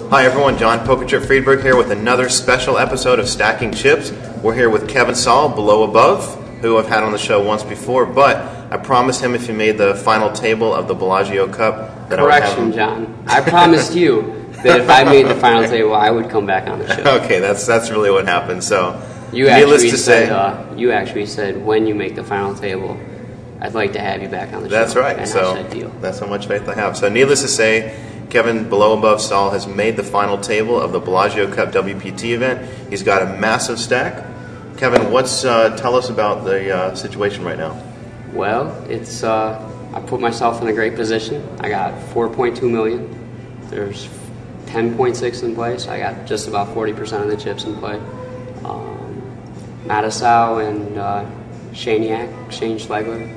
Hi everyone, John Pokerchip Friedberg here with another special episode of Stacking Chips. We're here with Kevin Saul, Below Above, who I've had on the show once before, but I promised him if he made the final table of the Bellagio Cup that Correction, John. I promised you that if I made the final table, I would come back on the show. Okay, that's really what happened. So, you actually said when you make the final table, I'd like to have you back on the show. That's right. And so I said deal. That's how much faith I have. So, needless to say, Kevin Below Above Saul has made the final table of the Bellagio Cup WPT event. He's got a massive stack. Kevin, tell us about the situation right now. Well, it's I put myself in a great position. I got 4.2 million. There's 10.6 in play, so I got just about 40% of the chips in play. Mattisau and Shane Schlegler,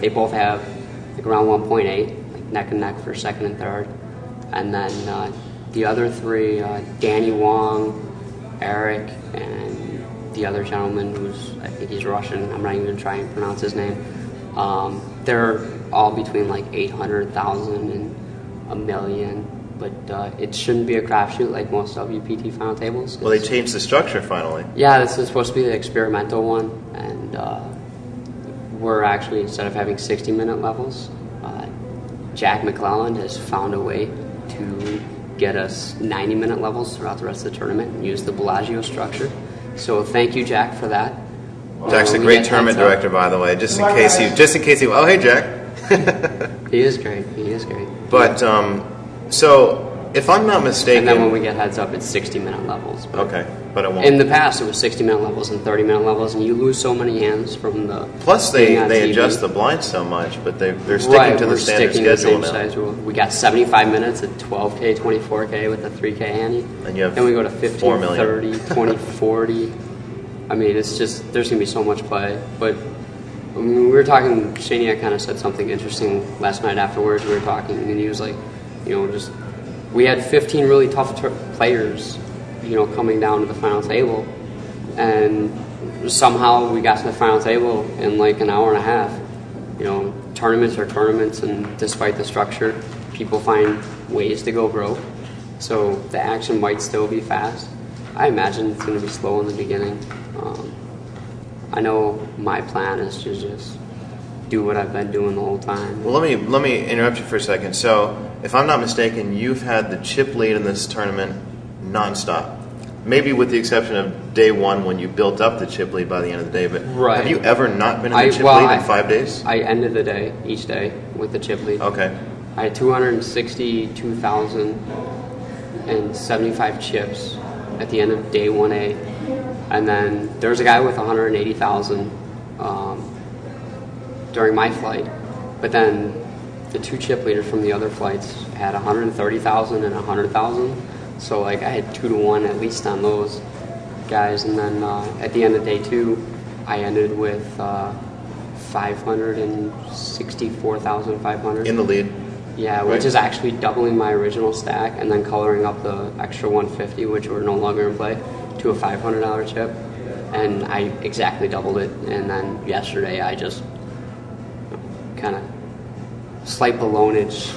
they both have like around 1.8, like neck and neck for second and third. And then the other three, Danny Wong, Eric, and the other gentleman I think he's Russian, I'm not even trying to pronounce his name, they're all between like 800,000 and a million, but it shouldn't be a crapshoot like most WPT final tables. Well, they changed the structure finally. Yeah, this is supposed to be the experimental one, and we're actually, instead of having 60-minute levels, Jack McClelland has found a way to get us 90-minute levels throughout the rest of the tournament and use the Bellagio structure. So thank you, Jack, for that. Jack's a great tournament director, by the way. Just in case you. Oh, hey, Jack. He is great. He is great. But so if I'm not mistaken, and then when we get heads up, it's 60-minute levels. Okay, but it won't. In the past, it was 60-minute levels and 30-minute levels, and you lose so many hands from the. Plus, they adjust the blinds so much, but they're sticking to the standard schedule now. Size rule. We got 75 minutes at 12K, 24K with a 3K ante. And you have then we go to 15, 30, 20, 40. I mean, it's just, there's going to be so much play. But when we were talking, Shania kind of said something interesting last night afterwards. We were talking, and he was like, we had 15 really tough players, coming down to the final table, and somehow we got to the final table in like an hour and a half. Tournaments are tournaments, and despite the structure, people find ways to go broke. So the action might still be fast. I imagine it's going to be slow in the beginning. I know my plan is to just do what I've been doing the whole time. Well, let me interrupt you for a second. So, if I'm not mistaken, you've had the chip lead in this tournament nonstop. Maybe with the exception of day one when you built up the chip lead by the end of the day. But have you ever not been in the chip lead in 5 days? I ended the day, each day, with the chip lead. Okay. I had 262,075 chips at the end of day 1A. And then there was a guy with 180,000 during my flight. But then the two chip leaders from the other flights had 130,000 and 100,000. So like I had 2-to-1 at least on those guys. And then at the end of day 2, I ended with 564,500 in the lead. Yeah, which is actually doubling my original stack, and then coloring up the extra 150, which were no longer in play, to a $500 chip, and I exactly doubled it. And then yesterday I just kind of slight balloonage,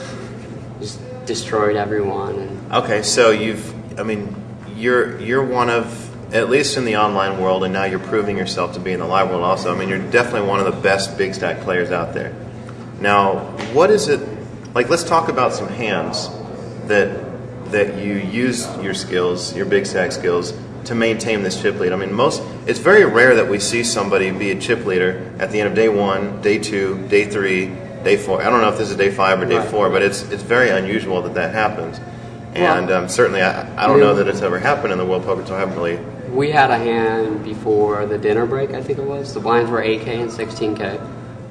just destroyed everyone. And okay, so you're one of, at least in the online world, and now you're proving yourself to be in the live world also. I mean, you're definitely one of the best big stack players out there. Now, what is it? Like, let's talk about some hands that you use your skills, your big stack skills, to maintain this chip lead. I mean, it's very rare that we see somebody be a chip leader at the end of day 1, day 2, day 3, day 4. I don't know if this is day 5 or day 4, but it's very unusual that happens. And certainly, I don't know that it's ever happened in the World Poker Tour. I haven't really. We had a hand before the dinner break, I think it was. The blinds were 8K and 16K.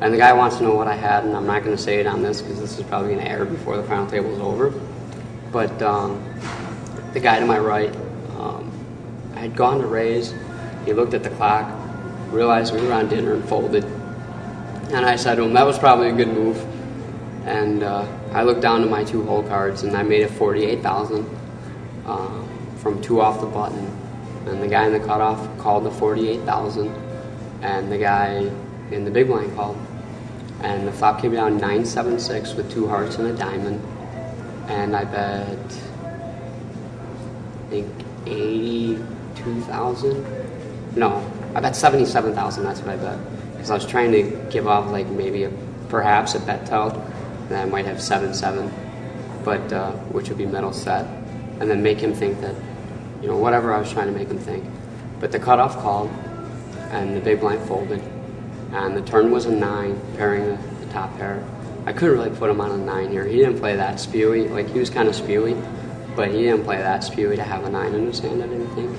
And the guy wants to know what I had, and I'm not going to say it on this because this is probably going to air before the final table is over. But the guy to my right, I had gone to raise. He looked at the clock, realized we were on dinner, and folded. And I said to him, that was probably a good move. And I looked down to my 2 hole cards, and I made it 48,000 from 2 off the button. And the guy in the cutoff called the 48,000, and the guy in the big blind called. And the flop came down 9-7-6 with 2 hearts and a diamond. And I bet think 82,000. No, I bet 77,000. That's what I bet. Because I was trying to give off like maybe perhaps a bet tell, and I might have 7-7, but which would be middle set, and then make him think that, whatever I was trying to make him think. But the cutoff called, and the big blind folded, and the turn was a 9, pairing the top pair. I couldn't really put him on a 9 here. He didn't play that spewy. Like, he was kind of spewy, but he didn't play that spewy to have a 9 in his hand, I didn't think.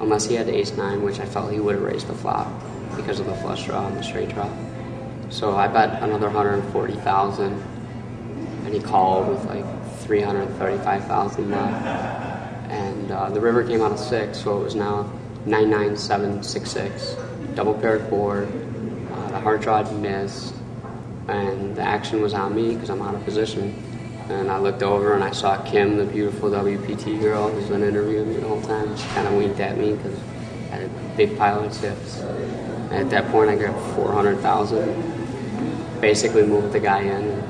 Unless he had ace-9, which I felt he would have raised the flop because of the flush draw and the straight draw. So I bet another 140,000, and he called with like 335,000 left. And the river came out of 6, so it was now 9-9-7-6-6. Double paired board. The heart draw missed, and the action was on me because I'm out of position. And I looked over and I saw Kim, the beautiful WPT girl who's been interviewing me the whole time. She kind of winked at me because I had a big pile of chips. And at that point, I grabbed 400,000. Basically moved the guy in.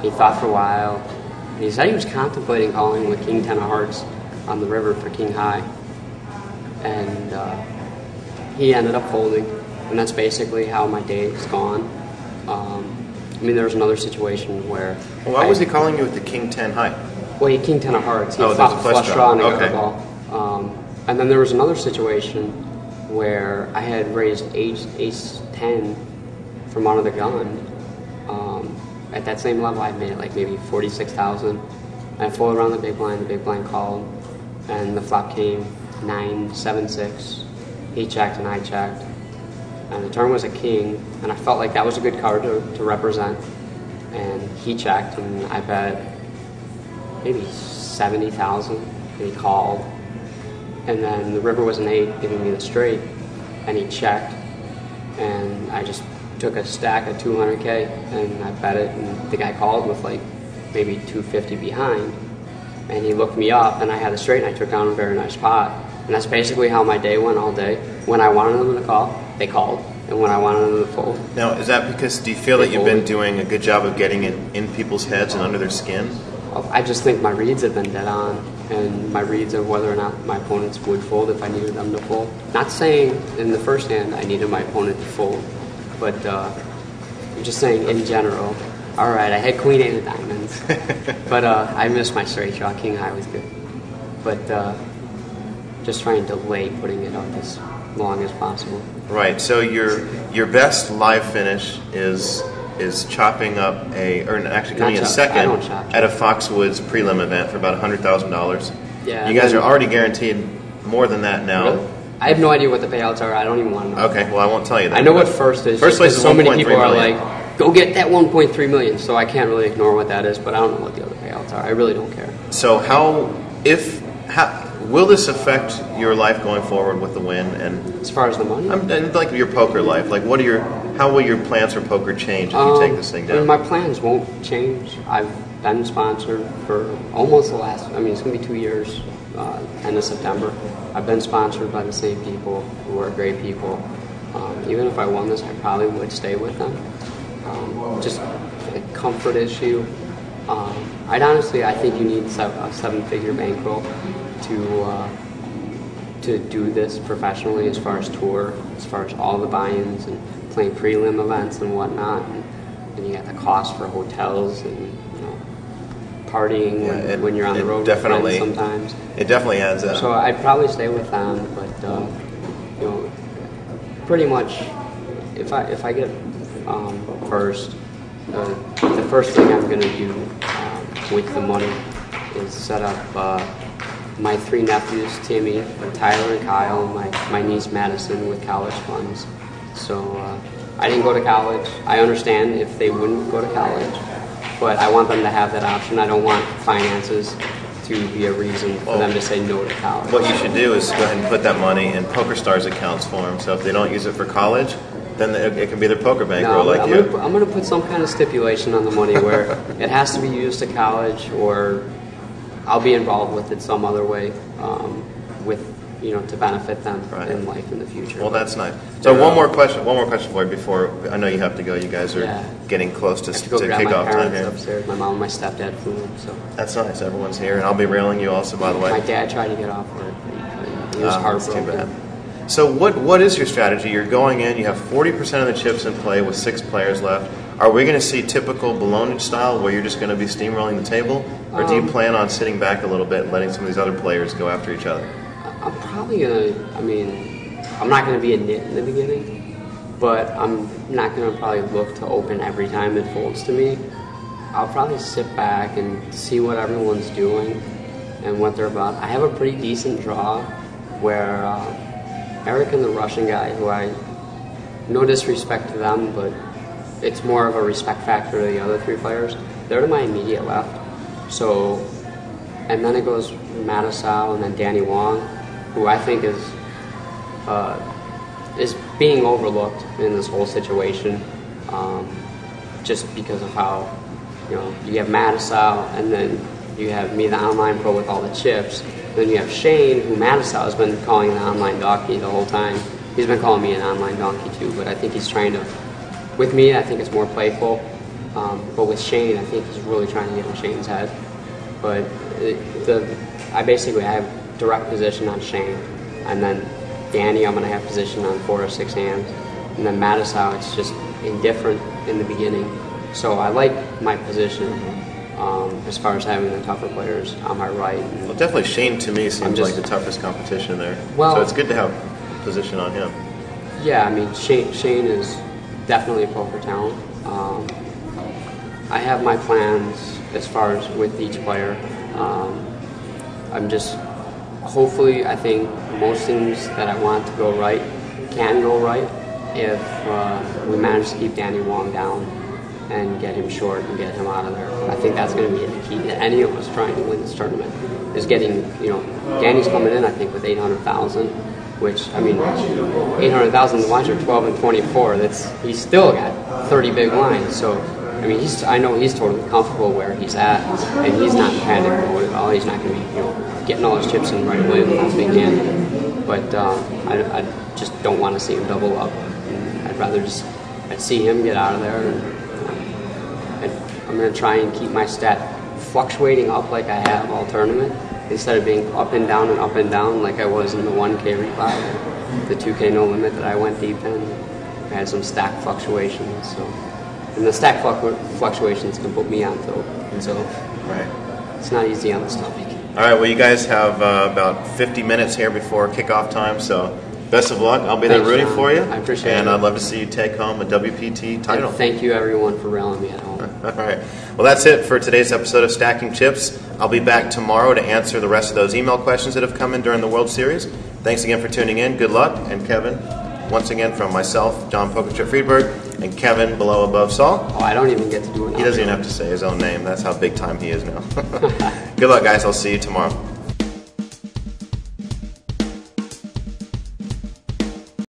He thought for a while. And he said he was contemplating calling with King 10 of Hearts on the river for King High. And he ended up folding. And that's basically how my day's gone. There was another situation where... Well, why was he calling you with the King 10 high? Well, he King 10 of Hearts. He there's thought a flush draw and a okay. gutter ball. And then there was another situation where I had raised ace 10 from under the gun. At that same level, I made like maybe 46,000. I folded around the big blind called, and the flop came 9-7-6. He checked and I checked. And the turn was a king, and I felt like that was a good card to represent. And he checked, and I bet maybe 70,000, and he called. And then the river was an 8, giving me the straight, and he checked. And I just took a stack of 200K, and I bet it, and the guy called with like maybe 250 behind. And he looked me up, and I had a straight, and I took down a very nice pot. And that's basically how my day went all day. When I wanted them to call, they called. And when I wanted them to fold. Now, is that because, do you feel that you've been doing a good job of getting it in people's heads and under their skin? I just think my reads have been dead on. And my reads of whether or not my opponents would fold if I needed them to fold. Not saying in the first hand I needed my opponent to fold. But I'm just saying in general. All right, I had Queen 8 of diamonds. But I missed my straight draw. King High was good. But just trying to delay putting it up as long as possible. Right. So your best live finish is chopping up actually coming in second at a Foxwoods prelim event for about $100,000. Yeah. You guys are already guaranteed more than that now. Really? I have no idea what the payouts are. I don't even want to know. Okay. Well, I won't tell you that. I know what first is. First place is so many 1.3 people are million. like, go get that 1.3 million. So I can't really ignore what that is, but I don't know what the other payouts are. I really don't care. So will this affect your life going forward with the win? And as far as the money, and like your poker life, like how will your plans for poker change if you take this thing down? My plans won't change. I've been sponsored for almost the last. It's going to be 2 years, end of September. I've been sponsored by the same people who are great people. Even if I won this, I probably would stay with them. Just a comfort issue. I think you need a 7-figure bankroll to do this professionally, as far as tour, as far as all the buy-ins and playing prelim events and whatnot. And you got the cost for hotels and partying when you're on the road with friends sometimes. It definitely adds up. So I'd probably stay with them, but pretty much if I get first, the first thing I'm going to do with the money is set up my 3 nephews, Timmy, Tyler, and Kyle, and my niece Madison with college funds. So I didn't go to college. I understand if they wouldn't go to college, but I want them to have that option. I don't want finances to be a reason for them to say no to college. What you should do is go ahead and put that money in PokerStars accounts for them. So if they don't use it for college, then it can be their poker bankroll I'm going to put some kind of stipulation on the money where it has to be used to college, or I'll be involved with it some other way with to benefit them Right. in life in the future. Well, that's nice. So one more question for you before I know you have to go. You guys are Yeah. getting close to I have to go grab kick my off time parents here. upstairs. My mom and my stepdad flew in, so That's nice. Everyone's here, and I'll be railing you also, by the way. my dad tried to get off work, but he couldn't. He was That's too heartbroken. bad. So what is your strategy? You're going in. You have 40% of the chips in play with 6 players left. Are we going to see typical Bologna style where you're just going to be steamrolling the table, or do you plan on sitting back a little bit and letting some of these other players go after each other? I'm probably gonna. I'm not gonna be a nit in the beginning, but I'm not gonna probably look to open every time it folds to me. I'll probably sit back and see what everyone's doing and what they're about. I have a pretty decent draw where Eric and the Russian guy, who no disrespect to them, but it's more of a respect factor to the other 3 players. They're to my immediate left. So, and then it goes Mattisau and then Danny Wong, who I think is being overlooked in this whole situation, just because of how you have Mattisau and then you have me, the online pro with all the chips. Then you have Shane, who Mattisau has been calling an online donkey the whole time. He's been calling me an online donkey too, but I think he's trying to. With me, I think it's more playful, but with Shane, I think he's really trying to get in Shane's head. But I have direct position on Shane, and then Danny, I'm going to have position on 4 or 6 hands, and then Mattisau, it's just indifferent in the beginning. So I like my position as far as having the tougher players on my right. Well, definitely Shane to me seems like the toughest competition there. Well, so it's good to have position on him. Yeah, Shane is definitely a poker talent. I have my plans as far as with each player. Hopefully, I think most things that I want to go right can go right if we manage to keep Danny Wong down and get him short and get him out of there. I think that's going to be the key to any of us trying to win this tournament, is getting, Danny's coming in, I think, with 800,000, which, 800,000 lines are 12 and 24. He's still got 30 big lines. So, I know he's totally comfortable where he's at, and he's not in panic mode at all. He's not going to be, getting all his chips in right away with his big hand. But I just don't want to see him double up. I'd rather I'd see him get out of there. And I'm going to try and keep my stat fluctuating up like I have all tournament, instead of being up and down like I was in the 1K rebuy, the 2K no limit that I went deep in. I had some stack fluctuations, and the stack fluctuations can put me on tilt, so it's not easy on the stomach. All right, well, you guys have about 50 minutes here before kickoff time, so best of luck. I'll be there rooting for you. I appreciate it. And I'd love to see you take home a WPT title. And thank you, everyone, for railing me at home. All right. Well, that's it for today's episode of Stacking Chips. I'll be back tomorrow to answer the rest of those email questions that have come in during the World Series. Thanks again for tuning in. Good luck. And Kevin, once again from myself, John Pokerchip Friedberg, and Kevin Below Above Saul. Oh, I don't even get to do it now. He doesn't even have to say his own name. That's how big time he is now. Good luck, guys. I'll see you tomorrow.